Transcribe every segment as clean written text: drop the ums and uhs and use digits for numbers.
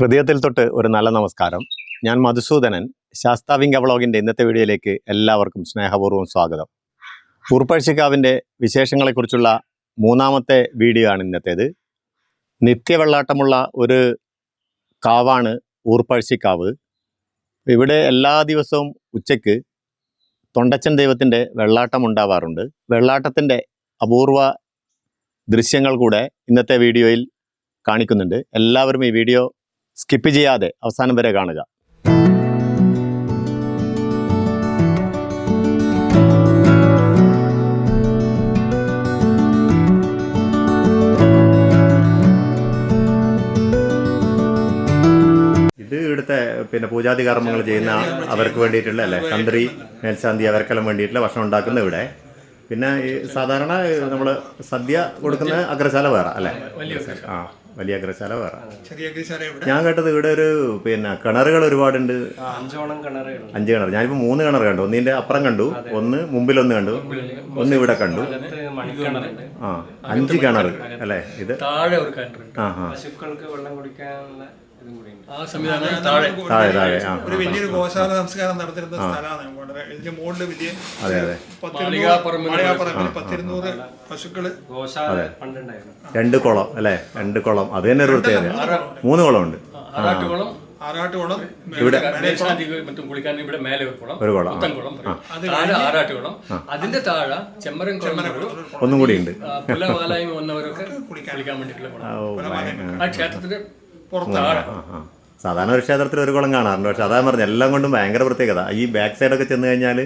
ഹൃദയത്തിൽ തൊട്ട് ഒരു നല്ല നമസ്കാരം. ഞാൻ മധുസൂദനൻ. ശാസ്താവിംഗ വ്ളോഗിൻ്റെ ഇന്നത്തെ വീഡിയോയിലേക്ക് എല്ലാവർക്കും സ്നേഹപൂർവ്വം സ്വാഗതം. ഊർപ്പഴശ്ശിക്കാവിൻ്റെ വിശേഷങ്ങളെക്കുറിച്ചുള്ള മൂന്നാമത്തെ വീഡിയോ ആണ് ഇന്നത്തേത്. നിത്യവെള്ളാട്ടമുള്ള ഒരു കാവാണ് ഊർപ്പഴശ്ശിക്കാവ്. ഇവിടെ എല്ലാ ദിവസവും ഉച്ചയ്ക്ക് തൊണ്ടച്ചൻ ദൈവത്തിൻ്റെ വെള്ളാട്ടം ഉണ്ടാവാറുണ്ട്. വെള്ളാട്ടത്തിൻ്റെ അപൂർവ ദൃശ്യങ്ങൾ കൂടെ ഇന്നത്തെ വീഡിയോയിൽ കാണിക്കുന്നുണ്ട്. എല്ലാവരും ഈ വീഡിയോ സ്കിപ്പ് ചെയ്യാതെ അവസാനം വരെ കാണുക. ഇത് ഇവിടുത്തെ പൂജാതി കർമ്മങ്ങൾ ചെയ്യുന്ന അവർക്ക് വേണ്ടിയിട്ടുള്ള അല്ലേ, തന്ത്രി മേൽശാന്തി അവർക്കെല്ലാം വേണ്ടിയിട്ടുള്ള ഭക്ഷണം ഉണ്ടാക്കുന്ന ഇവിടെ. പിന്നെ ഈ സാധാരണ നമ്മൾ സദ്യ കൊടുക്കുന്ന അഗ്രശാല വേറെ അല്ലേ? വലിയ അഗ്രശാല വേറെ. ഞാൻ കേട്ടത് ഇവിടെ ഒരു കിണറുകൾ ഒരുപാടുണ്ട്. 5 കിണർ. ഞാനിപ്പോൾ 3 കിണർ കണ്ടു. ഒന്നിന്റെ അപ്പുറം കണ്ടു, ഒന്ന് മുമ്പിലൊന്ന് കണ്ടു, ഒന്ന് ഇവിടെ കണ്ടു. 5 കിണർ അല്ലേ? ഇത് ഒരു വലിയൊരു ഗോശാല സംസ്കാരം നടത്തിരുന്ന സ്ഥലമാണ്. ഇതിന്റെ മുകളിൽ വലിയ 10-200 പശുക്കള്. 2 കുളം അല്ലേ? 2 കുളം. അത് തന്നെ ഒരു പ്രത്യേകത. 3 കുളമുണ്ട്. ആറാട്ടുകുളം ഇവിടെ കുളിക്കാൻ ഇവിടെ മേലെ ഒരു കുളം, ആറാട്ടുകുളം. അതിന്റെ താഴെ ചെമ്മരം ഒന്നും കൂടി ഉണ്ട്. പുലവാലായ്മ വന്നവരൊക്കെ കുളിക്കാൻ വേണ്ടിയിട്ടുള്ള ആ ക്ഷേത്രത്തിന്റെ സാധാരണ ഒരു ക്ഷേത്രത്തിൽ ഒരു കുളം കാണാറുണ്ട്. പക്ഷെ അതാ പറഞ്ഞത് എല്ലാം കൊണ്ടും ഭയങ്കര പ്രത്യേകത. ഈ ബാക്ക് സൈഡൊക്കെ ചെന്ന് കഴിഞ്ഞാൽ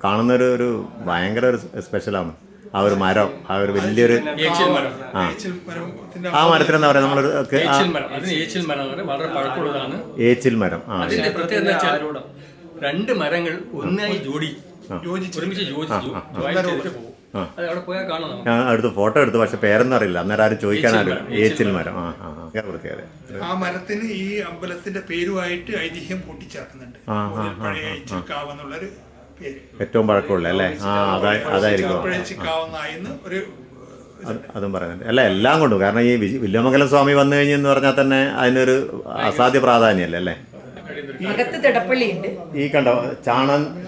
കാണുന്ന ഒരു ഭയങ്കര ഒരു സ്പെഷ്യലാണ്. ആ ഒരു മരം, ആ ഒരു വലിയൊരു ആ മരത്തിന് എന്താ പറയാ, നമ്മളൊരു ഏച്ചിൽ മരം. രണ്ട് മരങ്ങൾ ഒന്നായി ഞാൻ അടുത്ത് ഫോട്ടോ എടുത്തു, പക്ഷെ പേരൊന്നും അറിയില്ല. അന്നേരം ആരും ചോദിക്കാനറിയില്ല. ഏച്ചിൽ മരം. പ്രത്യേകത. ആ മരത്തിന് ഈ അമ്പലത്തിന്റെ പേരുമായിട്ട് ഐതിഹ്യം കൂട്ടിച്ചേർക്കുന്നുണ്ട്. ഏറ്റവും പഴക്കമുള്ള അല്ലേ? അതായിരിക്കും. അതും പറയുന്നുണ്ട്. അല്ല, എല്ലാം കൊണ്ടും. കാരണം ഈ വില്വമംഗലം സ്വാമി വന്നു കഴിഞ്ഞെന്ന് പറഞ്ഞാൽ തന്നെ അതിനൊരു അസാധ്യ പ്രാധാന്യമല്ലേ അല്ലേ? ഈ കണ്ടോ,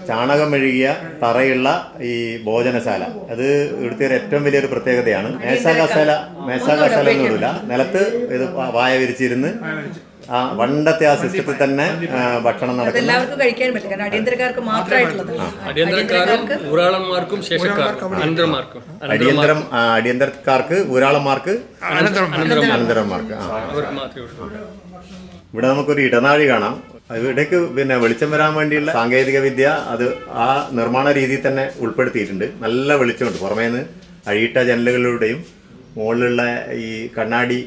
ചാണകം മെഴുകിയ തറയുള്ള ഈ ഭോജനശാല, അത് ഇവിടുത്തെ ഏറ്റവും വലിയൊരു പ്രത്യേകതയാണ്. മേശാകശാല ഒന്നും ഇടില്ല. നിലത്ത് ഇത് വായ വിരിച്ചിരുന്ന് പണ്ടത്തെ ആ സിസ്റ്റത്തിൽ തന്നെ ഭക്ഷണം നടക്കും. അടിയന്തരക്കാർക്ക്, ഊരാളന്മാർക്ക്, അനന്തരന്മാർക്ക്. ഇവിടെ നമുക്കൊരു ഇടനാഴി കാണാം. ഇവിടേക്ക് വെളിച്ചം വരാൻ വേണ്ടിയുള്ള സാങ്കേതിക വിദ്യ അത് ആ നിർമ്മാണ രീതിയിൽ തന്നെ ഉൾപ്പെടുത്തിയിട്ടുണ്ട്. നല്ല വെളിച്ചമുണ്ട്. പുറമേന്ന് അഴിയിട്ട ജനലുകളിലൂടെയും മുകളിലുള്ള ഈ കണ്ണാടി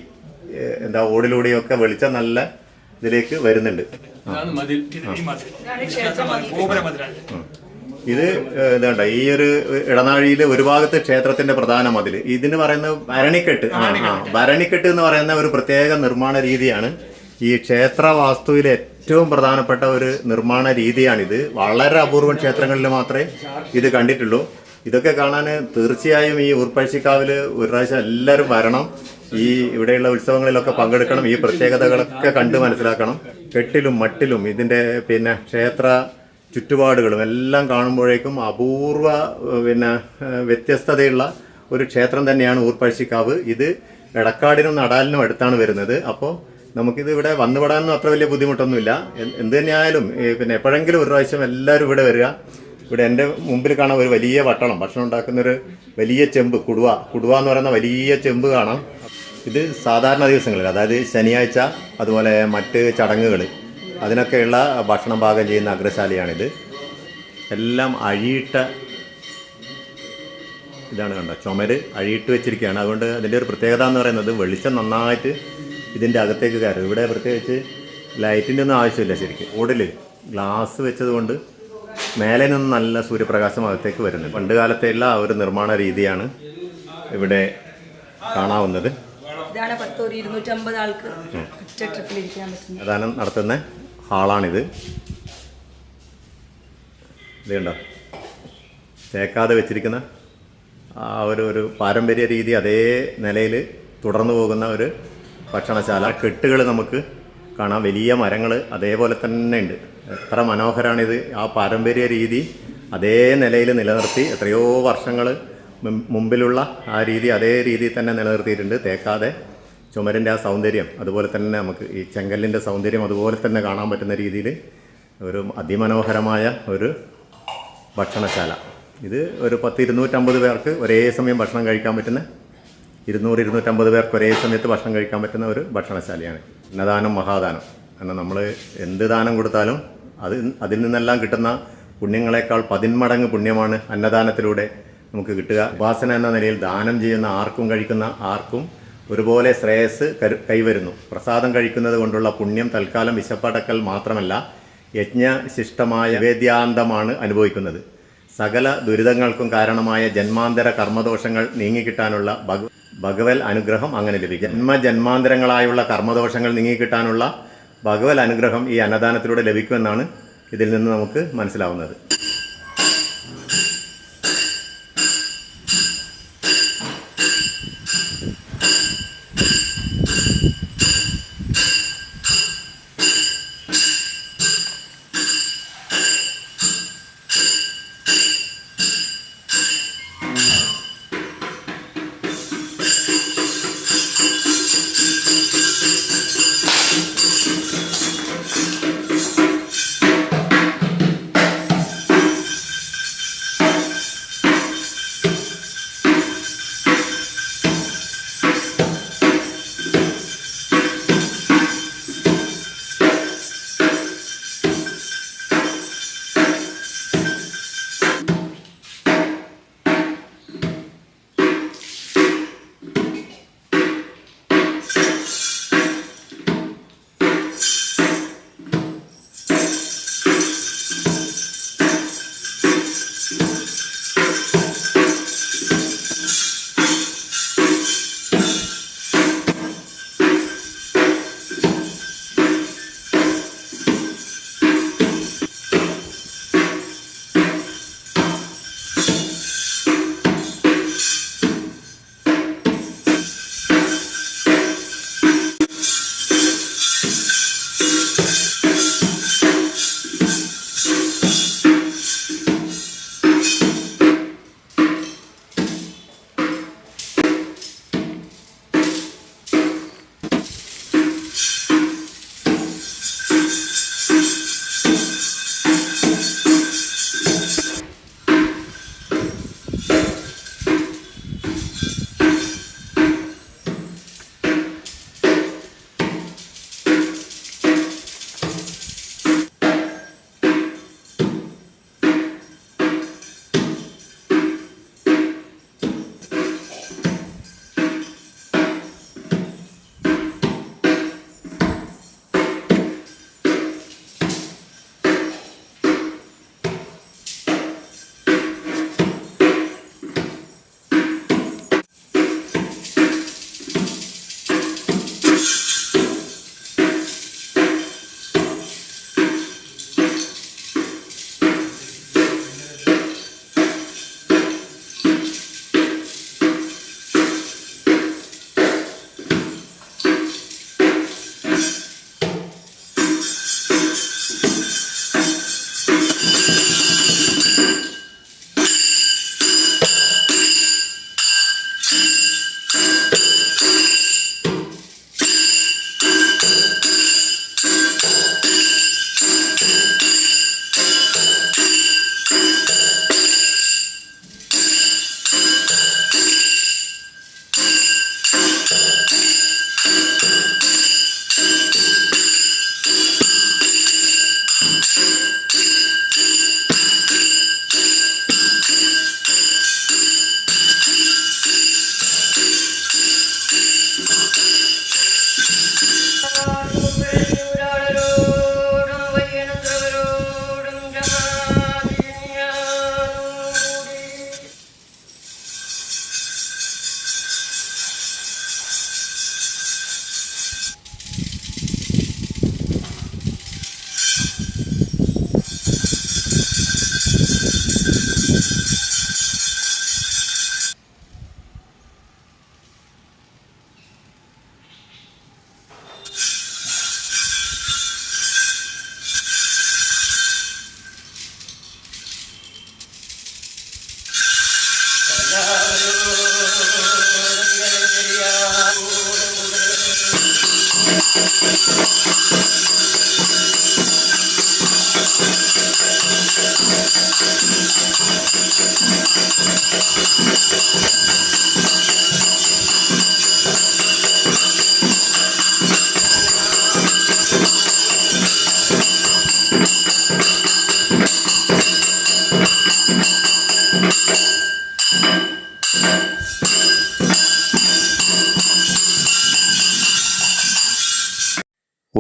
ഓടിലൂടെയും ഒക്കെ വെളിച്ചം നല്ല ഇതിലേക്ക് വരുന്നുണ്ട്. ഇത് ഇതാണ്ട ഈ ഒരു ഇടനാഴിയിൽ ഒരു ഭാഗത്ത് ക്ഷേത്രത്തിന്റെ പ്രധാന മതിൽ. ഇതിന് പറയുന്നത് ഭരണിക്കെട്ട്. ഭരണിക്കെട്ട് എന്ന് പറയുന്ന ഒരു പ്രത്യേക നിർമ്മാണ രീതിയാണ്. ഈ ക്ഷേത്ര വാസ്തുവിലെ ഏറ്റവും പ്രധാനപ്പെട്ട ഒരു നിർമ്മാണ രീതിയാണിത്. വളരെ അപൂർവം ക്ഷേത്രങ്ങളിൽ മാത്രമേ ഇത് കണ്ടിട്ടുള്ളൂ. ഇതൊക്കെ കാണാൻ തീർച്ചയായും ഈ ഊർപ്പഴശ്ശിക്കാവിൽ ഒരു പ്രാവശ്യം എല്ലാവരും വരണം. ഈ ഇവിടെയുള്ള ഉത്സവങ്ങളിലൊക്കെ പങ്കെടുക്കണം. ഈ പ്രത്യേകതകളൊക്കെ കണ്ട് മനസ്സിലാക്കണം. കെട്ടിലും മട്ടിലും ഇതിൻ്റെ ക്ഷേത്ര ചുറ്റുപാടുകളും എല്ലാം കാണുമ്പോഴേക്കും അപൂർവ വ്യത്യസ്തതയുള്ള ഒരു ക്ഷേത്രം തന്നെയാണ് ഊർപ്പഴശ്ശിക്കാവ്. ഇത് എടക്കാടിനും നടാലിനും അടുത്താണ് വരുന്നത്. അപ്പോൾ നമുക്കിത് ഇവിടെ വന്നുപെടാനൊന്നും അത്ര വലിയ ബുദ്ധിമുട്ടൊന്നുമില്ല. എന്ത് തന്നെയായാലും എപ്പോഴെങ്കിലും ഒരു പ്രാവശ്യം എല്ലാവരും ഇവിടെ വരിക. ഇവിടെ എൻ്റെ മുമ്പിൽ കാണാം ഒരു വലിയ വട്ടണം, ഭക്ഷണം ഉണ്ടാക്കുന്നൊരു വലിയ ചെമ്പ്, കുടുവ എന്ന് പറയുന്ന വലിയ ചെമ്പ് കാണാം. ഇത് സാധാരണ ദിവസങ്ങളിൽ, അതായത് ശനിയാഴ്ച, അതുപോലെ മറ്റ് ചടങ്ങുകൾ, അതിനൊക്കെയുള്ള ഭക്ഷണം പാകം ചെയ്യുന്ന അഗ്രശാലയാണിത്. എല്ലാം അഴിയിട്ട ഇതാണ് കണ്ടോ, ചുമര് അഴിയിട്ട് വെച്ചിരിക്കുകയാണ്. അതുകൊണ്ട് അതിൻ്റെ ഒരു പ്രത്യേകത എന്ന് പറയുന്നത് വെളിച്ചം നന്നായിട്ട് ഇതിൻ്റെ അകത്തേക്ക് കയറും. ഇവിടെ പ്രത്യേകിച്ച് ലൈറ്റിൻ്റെ ഒന്നും ആവശ്യമില്ല. ശരിക്കും ഓടിൽ ഗ്ലാസ് വെച്ചതുകൊണ്ട് മേലെ നിന്ന് നല്ല സൂര്യപ്രകാശം അകത്തേക്ക് വരുന്നത്. പണ്ട് കാലത്തെയുള്ള ഒരു നിർമ്മാണ രീതിയാണ് ഇവിടെ കാണാവുന്നത്. അതാണ് നടത്തുന്ന ഹാളാണിത്. ഇത് കണ്ടോ, തേക്കാതെ വെച്ചിരിക്കുന്ന ആ ഒരു പാരമ്പര്യ രീതി അതേ നിലയിൽ തുടർന്നു പോകുന്ന ഒരു ഭക്ഷണശാല. കെട്ടുകൾ നമുക്ക് കാണാം. വലിയ മരങ്ങൾ അതേപോലെ തന്നെ ഉണ്ട്. എത്ര മനോഹരമാണിത്. ആ പാരമ്പര്യ രീതി അതേ നിലയിൽ നിലനിർത്തി എത്രയോ വർഷങ്ങൾ മുമ്പിലുള്ള ആ രീതി അതേ രീതിയിൽ തന്നെ നിലനിർത്തിയിട്ടുണ്ട്. തേക്കാതെ ചുമരിൻ്റെ ആ സൗന്ദര്യം അതുപോലെ തന്നെ നമുക്ക് ഈ ചെങ്കല്ലിൻ്റെ സൗന്ദര്യം അതുപോലെ തന്നെ കാണാൻ പറ്റുന്ന രീതിയിൽ ഒരു അതിമനോഹരമായ ഒരു ഭക്ഷണശാല. ഇത് ഒരു 250 പേർക്ക് ഒരേ സമയം ഭക്ഷണം കഴിക്കാൻ പറ്റുന്ന 200-250 പേർക്ക് ഒരേ സമയത്ത് ഭക്ഷണം കഴിക്കാൻ പറ്റുന്ന ഒരു ഭക്ഷണശാലയാണ്. അന്നദാനം മഹാദാനം. കാരണം നമ്മൾ എന്ത് ദാനം കൊടുത്താലും അതിൽ നിന്നെല്ലാം കിട്ടുന്ന പുണ്യങ്ങളെക്കാൾ 10 മടങ്ങ് പുണ്യമാണ് അന്നദാനത്തിലൂടെ നമുക്ക് കിട്ടുക. ഉപാസന എന്ന നിലയിൽ ദാനം ചെയ്യുന്ന ആർക്കും കഴിക്കുന്ന ആർക്കും ഒരുപോലെ ശ്രേയസ് കൈവരുന്നു. പ്രസാദം കഴിക്കുന്നത് കൊണ്ടുള്ള പുണ്യം തൽക്കാലം വിശപ്പടക്കൽ മാത്രമല്ല, യജ്ഞശിഷ്ടമായ വേദ്യാന്തമാണ് അനുഭവിക്കുന്നത്. സകല ദുരിതങ്ങൾക്കും കാരണമായ ജന്മാന്തര കർമ്മദോഷങ്ങൾ നീങ്ങിക്കിട്ടാനുള്ള ഭഗവൽ അനുഗ്രഹം അങ്ങനെ ലഭിക്കും. ജന്മാന്തരങ്ങളായുള്ള കർമ്മദോഷങ്ങൾ നീങ്ങിക്കിട്ടാനുള്ള ഭഗവൽ അനുഗ്രഹം ഈ അന്നദാനത്തിലൂടെ ലഭിക്കുമെന്നാണ് ഇതിൽ നിന്ന് നമുക്ക് മനസ്സിലാവുന്നത്.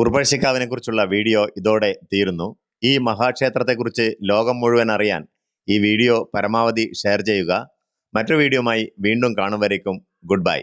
ഊർവശിക്കാവിനെ കുറിച്ചുള്ള വീഡിയോ ഇതോടെ തീരുന്നു. ഈ മഹാക്ഷേത്രത്തെക്കുറിച്ച് ലോകം മുഴുവൻ അറിയാൻ ഈ വീഡിയോ പരമാവധി ഷെയർ ചെയ്യുക. മറ്റൊരു വീഡിയോയുമായി വീണ്ടും കാണും വരേക്കും ഗുഡ് ബൈ.